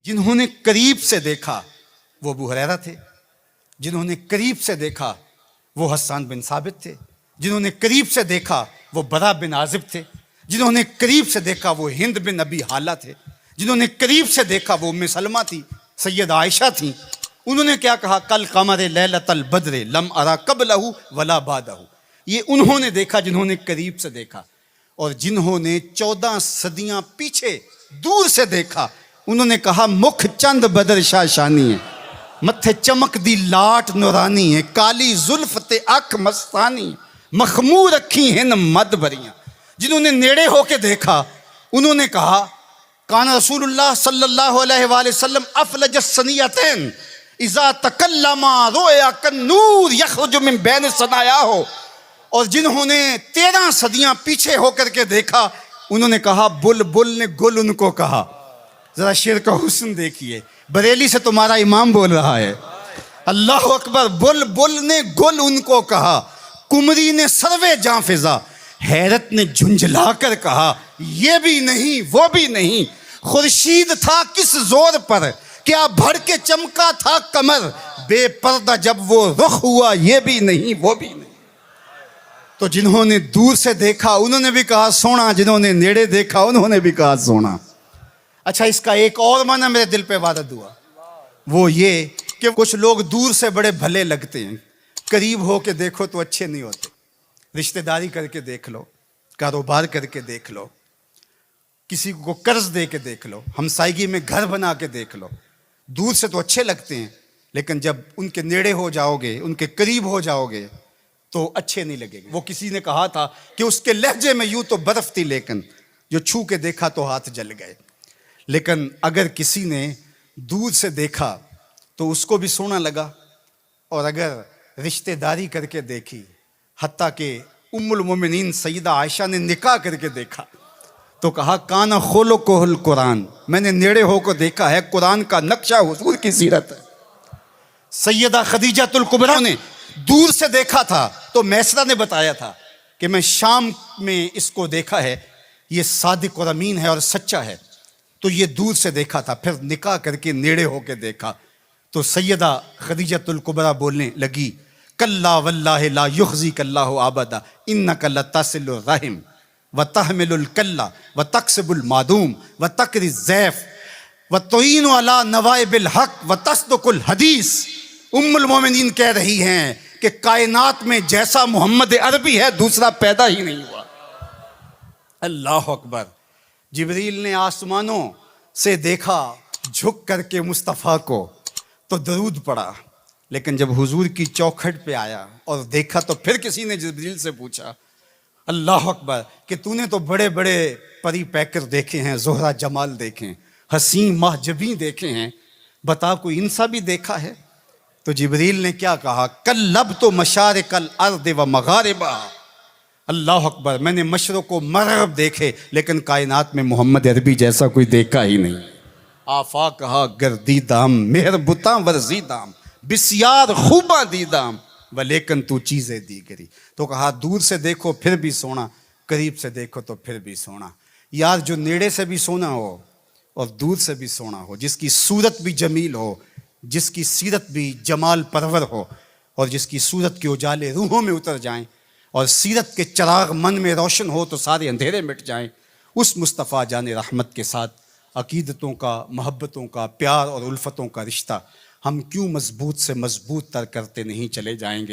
جنہوں نے قریب سے دیکھا وہ ابو ہریرہ تھے، جنہوں نے قریب سے دیکھا وہ حسان بن ثابت تھے، جنہوں نے قریب سے دیکھا وہ برا بن عازب تھے، جنہوں نے قریب سے دیکھا وہ ہند بن ابی حالہ تھے، جنہوں نے قریب سے دیکھا وہ ام سلمہ تھی، سید عائشہ تھیں۔ انہوں نے کیا کہا؟ کل قمر لیلۃ البدر لم ارا قبلہ ولا بعدہ۔ یہ انہوں نے دیکھا جنہوں نے قریب سے دیکھا، اور جنہوں نے 14 صدیاں پیچھے دور سے دیکھا انہوں نے کہا مکھ چند بدر شاہ شانی ہے، متھے چمک دی لاٹ نورانی ہے، کالی زلف تے اکھ مستانی، مخمور اکھی ہن مد بریاں۔ جنہوں نے نیڑے ہو کے دیکھا انہوں نے کہا کان رسول اللہ صلی اللہ علیہ وآلہ وسلم افلج الثنیتین اذا تکلم رؤیا کالنور یخرج من بین ثنایاہ۔ اور جنہوں نے 13 صدیاں پیچھے ہو کر کے دیکھا انہوں نے کہا بلبل نے گل ان کو کہا۔ ذرا شعر کا حسن دیکھیے، بریلی سے تمہارا امام بول رہا ہے، اللہ اکبر۔ بلبل نے گل ان کو کہا، کمری نے سروے جاں فضا، حیرت نے جھنجھلا کر کہا یہ بھی نہیں وہ بھی نہیں، خورشید تھا کس زور پر، کیا بھڑ کے چمکا تھا کمر، بے پردہ جب وہ رخ ہوا یہ بھی نہیں وہ بھی نہیں۔ تو جنہوں نے دور سے دیکھا انہوں نے بھی کہا سونا، جنہوں نے نیڑے دیکھا انہوں نے بھی کہا سونا۔ اچھا، اس کا ایک اور معنی میرے دل پہ وارد ہوا، وہ یہ کہ کچھ لوگ دور سے بڑے بھلے لگتے ہیں، قریب ہو کے دیکھو تو اچھے نہیں ہوتے۔ رشتہ داری کر کے دیکھ لو، کاروبار کر کے دیکھ لو، کسی کو قرض دے کے دیکھ لو، ہمسائیگی میں گھر بنا کے دیکھ لو، دور سے تو اچھے لگتے ہیں لیکن جب ان کے نیڑے ہو جاؤ گے، ان کے قریب ہو جاؤ گے تو اچھے نہیں لگے گے۔ وہ کسی نے کہا تھا کہ اس کے لہجے میں یوں تو برف تھی لیکن جو چھو کے دیکھا تو ہاتھ جل گئے۔ لیکن اگر کسی نے دور سے دیکھا تو اس کو بھی سونا لگا، اور اگر رشتہ داری کر کے دیکھی، حتیٰ کہ ام المومنین سیدہ عائشہ نے نکاح کر کے دیکھا تو کہا کانا خلقہ القرآن، میں نے نیڑے ہو کو دیکھا ہے، قرآن کا نقشہ حضور کی سیرت ہے۔ سیدہ خدیجہ الکبریٰ نے دور سے دیکھا تھا تو میسرہ نے بتایا تھا کہ میں شام میں اس کو دیکھا ہے، یہ صادق اور امین ہے اور سچا ہے، تو یہ دور سے دیکھا تھا، پھر نکاح کر کے نیڑے ہو کے دیکھا تو سیدہ خدیجہ الکبریٰ بولنے لگی کلا واللہ لا یخزیک اللہ ابدا انک لتصل الرحم وتحمل الکل وتکسب المعدوم وتقری الضیف وتعین علی نوائب الحق وتصدق الحدیث۔ ام المومنین کہہ رہی ہیں کہ کائنات میں جیسا محمد عربی ہے دوسرا پیدا ہی نہیں ہوا۔ اللہ اکبر۔ جبریل نے آسمانوں سے دیکھا جھک کر کے مصطفیٰ کو تو درود پڑھا، لیکن جب حضور کی چوکھٹ پہ آیا اور دیکھا تو پھر کسی نے جبریل سے پوچھا اللہ اکبر کہ تو نے تو بڑے بڑے پری پیکر دیکھے ہیں، زہرہ جمال دیکھے ہیں، حسین ماہ جبیں دیکھے ہیں، بتا کوئی انسا بھی دیکھا ہے؟ تو جبریل نے کیا کہا کلبت مشارق الارض و مغاربہ۔ اللہ اکبر، میں نے مشرق و مغرب دیکھے لیکن کائنات میں محمد عربی جیسا کوئی دیکھا ہی نہیں۔ آفاق کہا گردیدام مہر بتاں ورزیدام بسیار خوباں دیدام ولیکن تو چیزیں دیگری۔ تو کہا دور سے دیکھو پھر بھی سونا، قریب سے دیکھو تو پھر بھی سونا۔ یار جو نیڑے سے بھی سونا ہو اور دور سے بھی سونا ہو، جس کی صورت بھی جمیل ہو، جس کی سیرت بھی جمال پرور ہو، اور جس کی صورت کے اجالے روحوں میں اتر جائیں اور سیرت کے چراغ من میں روشن ہو تو سارے اندھیرے مٹ جائیں، اس مصطفیٰ جان رحمت کے ساتھ عقیدتوں کا، محبتوں کا، پیار اور الفتوں کا رشتہ ہم کیوں مضبوط سے مضبوط تر کرتے نہیں چلے جائیں گے؟